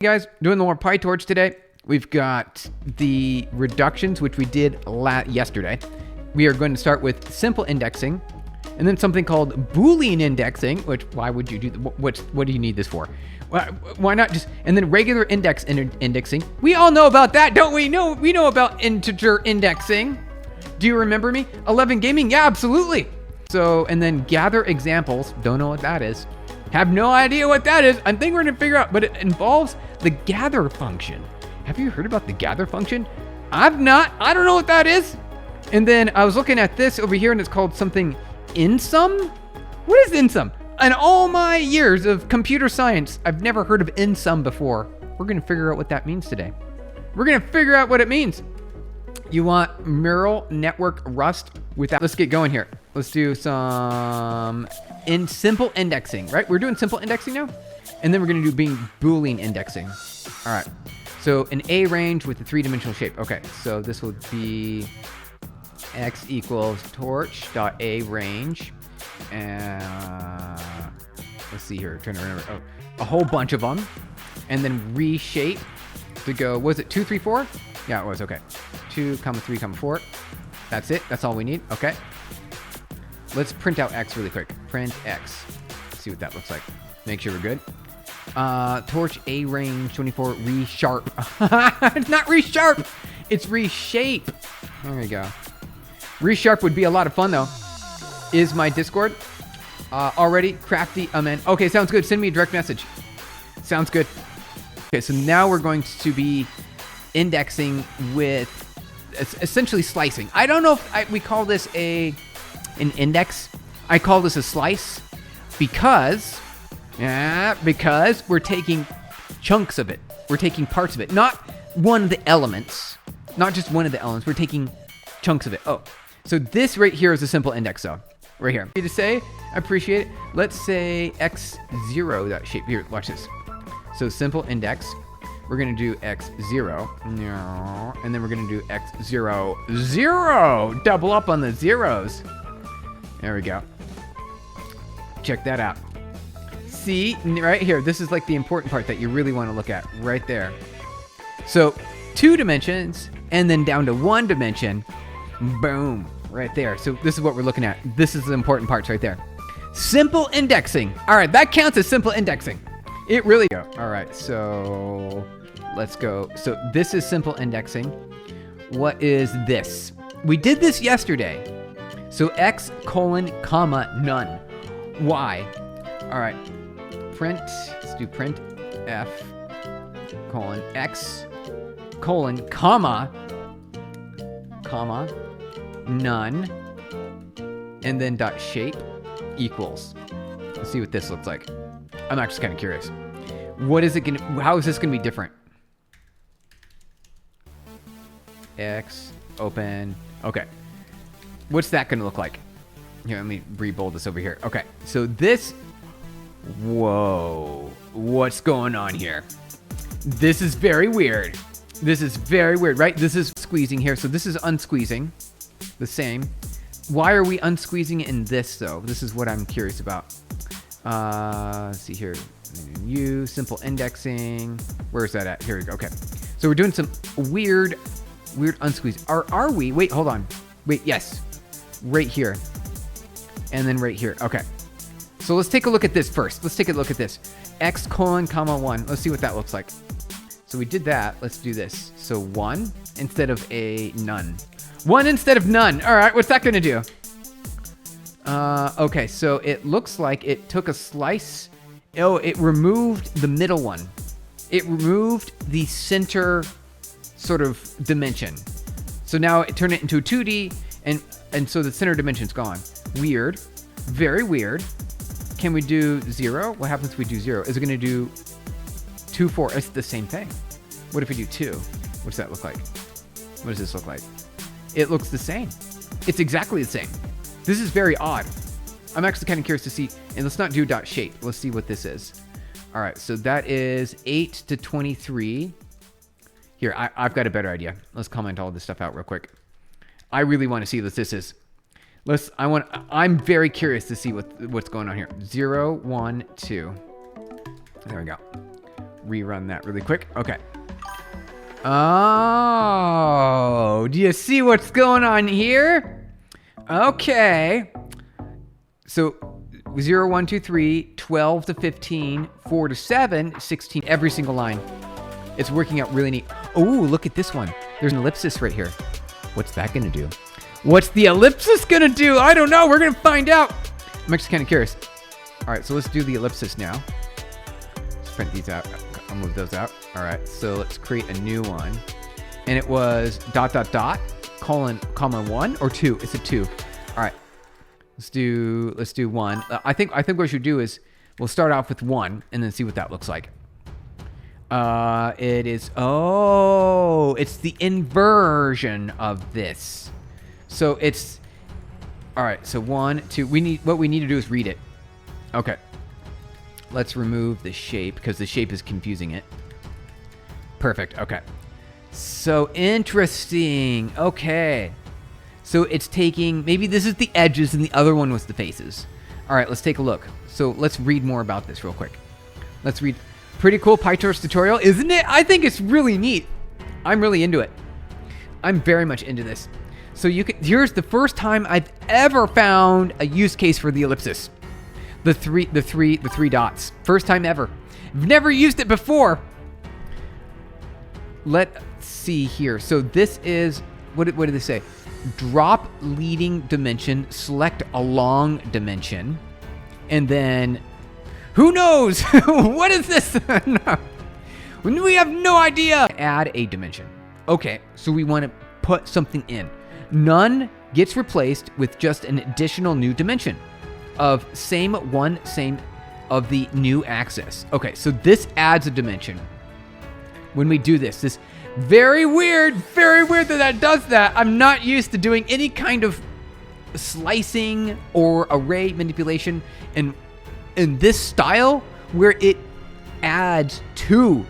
Hey guys, doing the more Pytorch today. We've got the reductions, which we did yesterday. We are going to start with simple indexing, and then something called Boolean indexing, which, why would you do, what do you need this for? Why not just, and then regular indexing. We all know about that, don't we? We know about integer indexing. Do you remember me? 11 gaming, yeah, absolutely. So, and then gather examples, don't know what that is. Have no idea what that is. I think we're gonna figure out, but it involves the gather function. Have you heard about the gather function? I've not, I don't know what that is. And then I was looking at this over here and it's called something Einsum. What is Einsum? In all my years of computer science, I've never heard of Einsum before. We're gonna figure out what that means today. We're gonna figure out what it means. You want neural network Rust without, let's get going here. Let's do some simple indexing, right? We're doing simple indexing now. And then we're gonna do Boolean indexing. All right, so an A range with a three-dimensional shape. Okay, so this will be x equals torch.arange. And let's see here, I'm trying to remember. Oh, a whole bunch of them. And then reshape to go, was it 2, 3, 4? Yeah, it was, okay. 2, 3, 4. That's it, that's all we need, okay. Let's print out x really quick. Print x, see what that looks like. Make sure we're good. Torch A range 24 resharp. It's not resharp, it's reshape. There we go. Resharp would be a lot of fun though. Is my Discord already crafty amend? Okay, sounds good. Send me a direct message. Sounds good. Okay, so now we're going to be indexing with essentially slicing. I don't know if we call this an index. I call this a slice because we're taking chunks of it. We're taking parts of it, not one of the elements, not just one of the elements. We're taking chunks of it. Oh, so this right here is a simple index though. Right here. To say, I appreciate it. Let's say x0.shape. Here, watch this. So simple index. We're gonna do x0, and then we're gonna do x0, 0. Double up on the zeros. There we go. Check that out. See, right here, this is like the important part that you really want to look at right there. So 2 dimensions, and then down to 1 dimension. Boom, right there. So this is what we're looking at. This is the important parts right there. Simple indexing. All right, that counts as simple indexing. It really go. All right, so let's go. So this is simple indexing. What is this? We did this yesterday. So x colon comma none. Why? All right, print, let's do print f colon x colon comma none, and then dot shape equals. Let's see what this looks like. I'm actually kind of curious. What is it gonna, how is this gonna be different? X, open, okay. What's that gonna look like? Here, let me rebold this over here. Okay, so this, whoa, what's going on here? This is very weird. This is very weird, right? This is squeezing here, so this is unsqueezing, the same. Why are we unsqueezing in this though? This is what I'm curious about. Let's see here, simple indexing. Where's that at? Here we go, okay. So we're doing some weird unsqueeze. Are we, wait, hold on. Wait, yes, right here. And then right here, okay. So let's take a look at this first. Let's take a look at this. X colon comma 1, let's see what that looks like. So we did that, let's do this. So 1 instead of a none. 1 instead of none, all right, what's that gonna do? Okay, so it looks like it took a slice. Oh, it removed the middle one. It removed the center sort of dimension. So now it turned it into a 2D, and so the center dimension's gone. Weird, very weird. Can we do 0? What happens if we do 0? Is it gonna do 2, 4? It's the same thing. What if we do 2? What's that look like? What does this look like? It looks the same. It's exactly the same. This is very odd. I'm actually kind of curious to see, and let's not do dot shape. Let's see what this is. All right, so that is 8 to 23. Here, I've got a better idea. Let's comment all this stuff out real quick. I really want to see what this is. I'm very curious to see what's going on here. 0, 1, 2. There we go. rerun that really quick. Okay. Oh, do you see what's going on here? Okay. So 0, 1, 2, 3, 12 to 15, 4 to 7, 16, every single line. It's working out really neat. Oh, look at this one. There's an ellipsis right here. What's that gonna do? What's the ellipsis gonna do? I don't know. We're gonna find out. I'm actually kind of curious. All right, so let's do the ellipsis now. Let's print these out. I'll move those out. All right, so let's create a new one. And it was ... colon, comma 1 or 2. It's a 2. All right, let's do 1. I think what we should do is we'll start off with 1 and then see what that looks like. It is, oh, it's the inversion of this. So it's, all right, so 1, 2, what we need to do is read it. Okay. Let's remove the shape because the shape is confusing it. Perfect, okay. So interesting, okay. So it's taking, maybe this is the edges and the other one was the faces. All right, let's take a look. So let's read more about this real quick. Let's read. Pretty cool Pytorch tutorial, isn't it? I think it's really neat. I'm really into it. I'm very much into this. So here's the first time I've ever found a use case for the ellipsis. The three dots. First time ever. I've never used it before. Let's see here. So this is, what did they say? Drop leading dimension, select a long dimension, and then who knows? What is this? No. We have no idea. Add a dimension. Okay, so we want to put something in. None gets replaced with just an additional new dimension of same of the new axis. Okay, so this adds a dimension. When we do this very weird that does that. I'm not used to doing any kind of slicing or array manipulation in this style where it adds to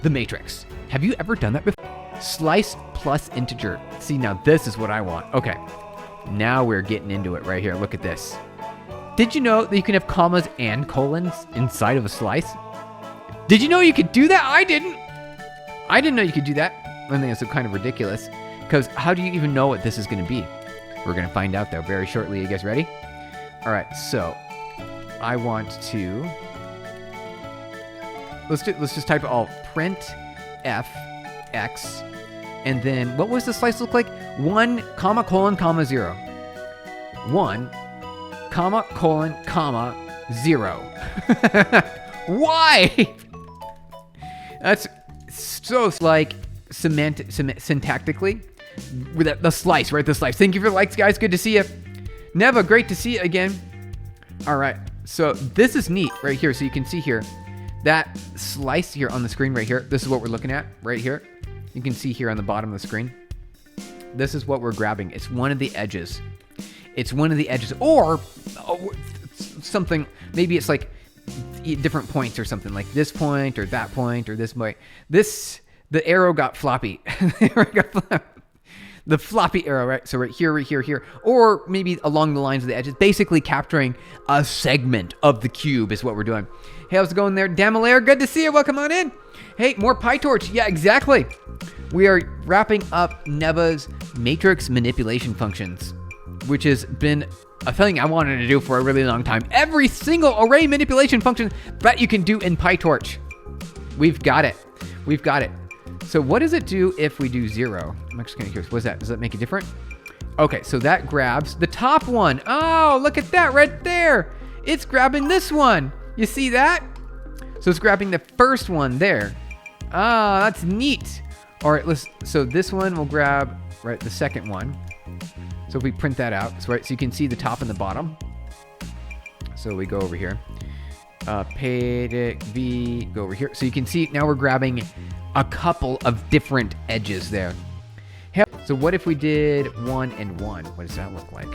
the matrix. Have you ever done that before? Slice plus integer. See, now this is what I want. Okay, now we're getting into it right here. Look at this. Did you know that you can have commas and colons inside of a slice? Did you know you could do that? I didn't know you could do that. I think it's kind of ridiculous because how do you even know what this is going to be? We're going to find out though very shortly. You guys ready? All right, so I want to, let's just type it all, print f x, and then what was the slice look like? 1, comma, colon, comma, 0. 1, comma, colon, comma, 0. Why? That's so like syntactically, with the slice, right? The slice. Thank you for the likes, guys. Good to see you. Neva, great to see you again. All right. So this is neat right here. So you can see here that slice here on the screen right here. This is what we're looking at right here. You can see here on the bottom of the screen. This is what we're grabbing. It's one of the edges. It's one of the edges or something. Maybe it's like different points or something like this point or that point or this point. The arrow got floppy. The floppy arrow, right? So right here, right here, here. Or maybe along the lines of the edges, basically capturing a segment of the cube is what we're doing. Hey, how's it going there? Damalair, good to see you. Welcome on in. Hey, more Pytorch. Yeah, exactly. We are wrapping up Neva's matrix manipulation functions, which has been a thing I wanted to do for a really long time. Every single array manipulation function that you can do in Pytorch. We've got it. We've got it. So what does it do if we do 0? I'm actually kind of curious. What is that? Does that make it different? Okay, so that grabs the top one. Oh, look at that right there. It's grabbing this one. You see that? So it's grabbing the first one there. Ah, that's neat. All right, so this one will grab, right, the second one. So if we print that out, so you can see the top and the bottom. So we go over here. Pedic V, go over here. So you can see now we're grabbing a couple of different edges there. So what if we did 1 and 1? What does that look like?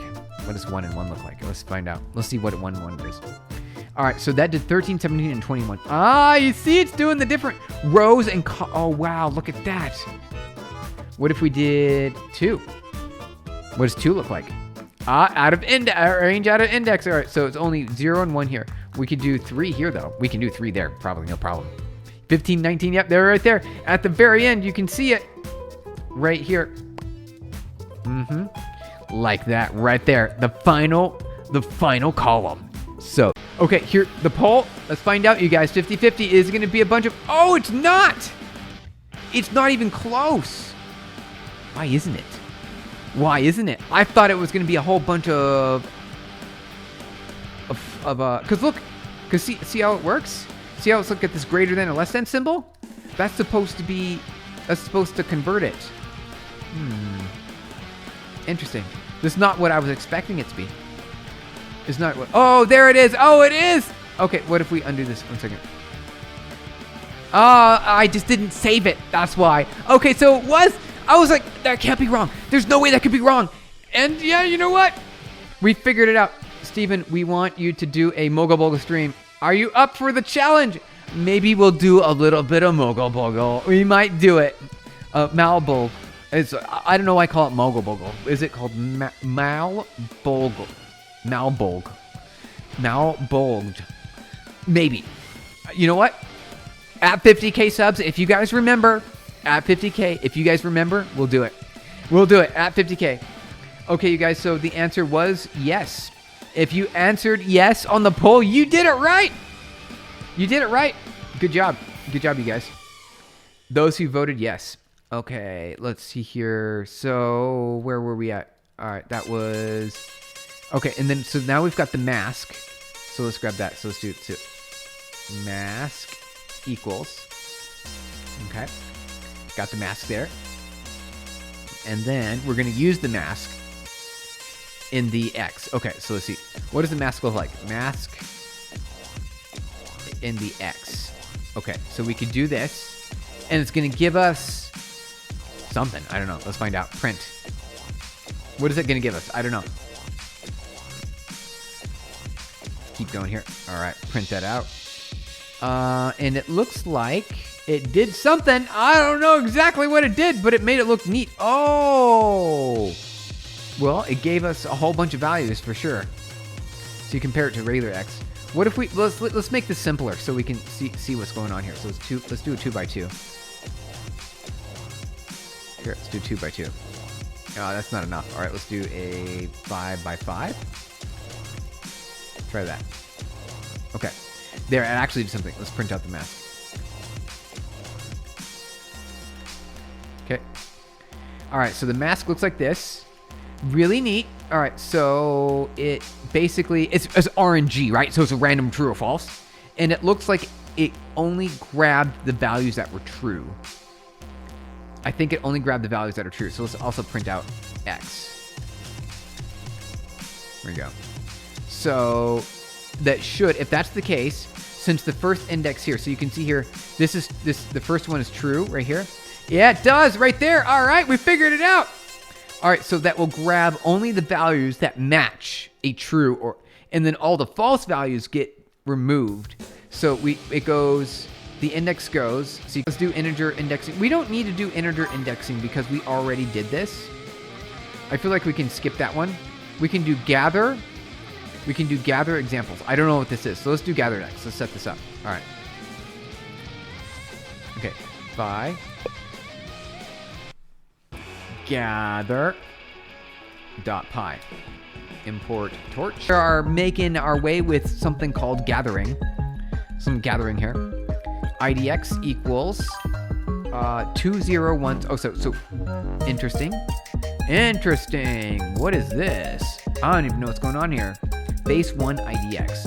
What does 1 and 1 look like? Let's find out. Let's see what 1 and 1 is. All right, so that did 13, 17, and 21. Ah, you see it's doing the different rows and oh, wow, look at that. What if we did 2? What does 2 look like? Out of range, out of index. All right, so it's only 0 and 1 here. We could do 3 here, though. We can do 3 there, probably, no problem. 15, 19, yep, they're right there. At the very end, you can see it right here. Like that, right there. The final column. So, okay, here, the poll. Let's find out, you guys. 50-50 is going to be a bunch of, oh, it's not. It's not even close. Why isn't it? Why isn't it? I thought it was going to be a whole bunch because look, because see how it works? See how it's look at this greater than or less than symbol? That's supposed to convert it. Interesting. That's not what I was expecting it to be. It's not what, oh, there it is. Oh, it is. Okay, what if we undo this? 1 second. I just didn't save it. That's why. Okay, so it was. I was like, that can't be wrong. There's no way that could be wrong. And yeah, you know what? We figured it out. Steven, we want you to do a Mogul Bogle stream. Are you up for the challenge? Maybe we'll do a little bit of Mogul Bogle. We might do it. Malbogle. I don't know why I call it Mogul Bogle. Is it called Malbogle? Malbogle. Malbolged. Maybe. You know what? At 50K subs, if you guys remember, at 50K, if you guys remember, we'll do it. We'll do it at 50K. Okay, you guys, so the answer was yes. If you answered yes on the poll, you did it right. You did it right. Good job. Good job, you guys. Those who voted yes. Okay, let's see here. So where were we at? All right, that was... Okay, and then so now we've got the mask. So let's grab that. So let's do it too. Mask equals. Okay, got the mask there. And then we're going to use the mask in the X. Okay, so let's see. What does the mask look like? Mask in the X. Okay, so we could do this, and it's going to give us something. I don't know. Let's find out. Print. What is it going to give us? I don't know. Keep going here. All right, print that out. And it looks like it did something. I don't know exactly what it did, but it made it look neat. Oh, well, it gave us a whole bunch of values for sure. So you compare it to regular X. What if we let's make this simpler so we can see what's going on here. So let's do a 2 by 2. Here, let's do 2 by 2. Oh, that's not enough. All right, let's do a 5 by 5. Try that. Okay. There, it actually did something. Let's print out the mask. Okay. All right, so the mask looks like this. Really neat. All right, so it basically, it's RNG, right? So it's a random true or false. And it looks like it only grabbed the values that were true. I think it only grabbed the values that are true. So let's also print out X. There we go. So that should, if that's the case, since the first index here, so you can see here, the first one is true right here. Yeah, it does right there. All right, we figured it out. All right, so that will grab only the values that match a true, and then all the false values get removed. So the index goes, so let's do integer indexing. We don't need to do integer indexing because we already did this. I feel like we can skip that one. We can do gather. We can do gather examples. I don't know what this is, so let's do gather next. Let's set this up. All right. Okay, by gather .py. Import torch. We are making our way with something called gathering. Some gathering here. IDX equals 201. Oh, so interesting. Interesting. What is this? I don't even know what's going on here. Base 1 IDX.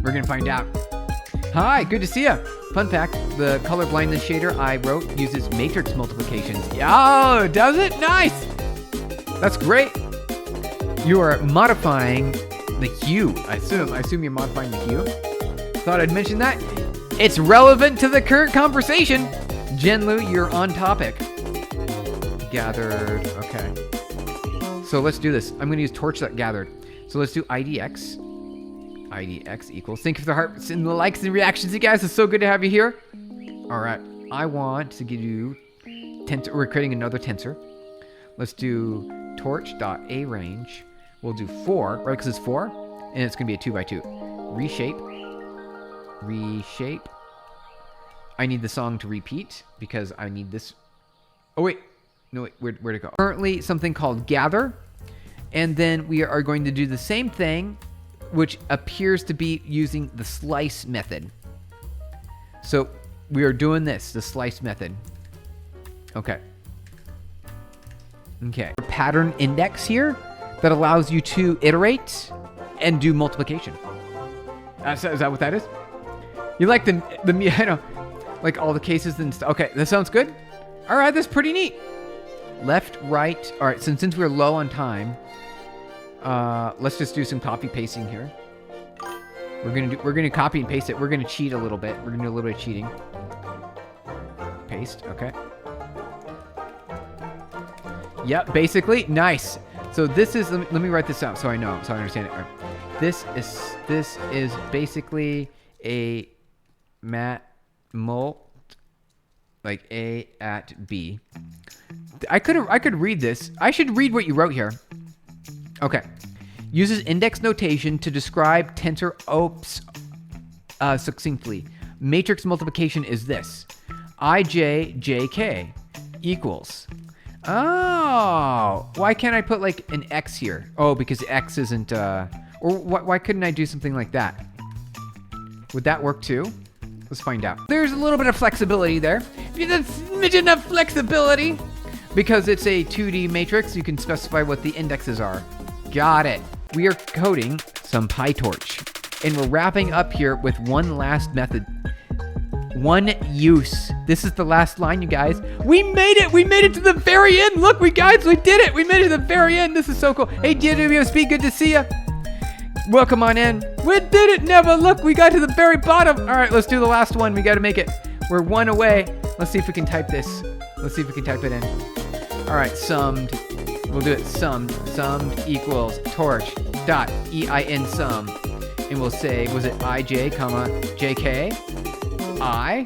We're gonna find out. Hi, good to see you. Fun fact, the color blindness shader I wrote uses matrix multiplication. Oh, does it? Nice. That's great. You are modifying the hue. I assume you're modifying the hue. Thought I'd mention that. It's relevant to the current conversation. Jenlu, you're on topic. Gathered. Okay. So let's do this. I'm going to use torch.gathered. So let's do IDX. IDX equals. Thank you for the hearts and the likes and reactions, you guys. It's so good to have you here. All right. I want to give you tensor. We're creating another tensor. Let's do torch.arange. We'll do 4, right? Because it's 4. And it's going to be a 2 by 2. Reshape. I need the song to repeat because I need this. Oh, wait. No, wait. Where'd it go? Currently, something called gather. And then we are going to do the same thing, which appears to be using the slice method. So we are doing this, the slice method. Okay. Okay. Pattern index here that allows you to iterate and do multiplication. Is that what that is? You like the I know, like all the cases and stuff. Okay, that sounds good. All right, that's pretty neat. Left, right. All right, since we're low on time, let's just do some copy pasting here. We're gonna copy and paste it. We're gonna cheat a little bit. We're gonna do a little bit of cheating. Paste. Okay. Yep. Basically, nice. So this is. Let me write this out so I know, so I understand it. All right. This is basically a mult, like A at B. I could read this. I should read what you wrote here. Okay. Uses index notation to describe tensor ops succinctly. Matrix multiplication is this. IJ equals. Oh, why can't I put like an X here? Oh, because X isn't, or why couldn't I do something like that? Would that work too? Let's find out. There's a little bit of flexibility there. There's enough flexibility. Because it's a 2D matrix, you can specify what the indexes are. Got it. We are coding some Pytorch. And we're wrapping up here with one last method. One use. This is the last line, you guys. We made it! We made it to the very end! Look, we did it! We made it to the very end! This is so cool. Hey, DWSP, good to see ya. Welcome on in. We did it, Neva! Look, we got to the very bottom! Alright, let's do the last one. We gotta make it. We're one away. Let's see if we can type this. Let's see if we can type it in. Alright, summed. We'll do it summed. Summed equals torch.arange sum. And we'll say, was it IJ, comma, JK? I?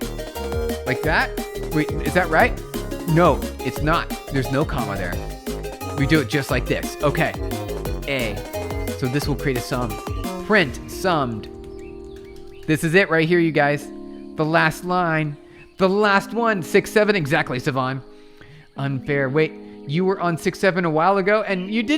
Like that? Wait, is that right? No, it's not. There's no comma there. We do it just like this. Okay. A. So this will create a sum. Print summed. This is it right here, you guys. The last line. The last one. 6, 7. Exactly, Savon. Unfair. Wait, you were on 6, 7 a while ago, and you did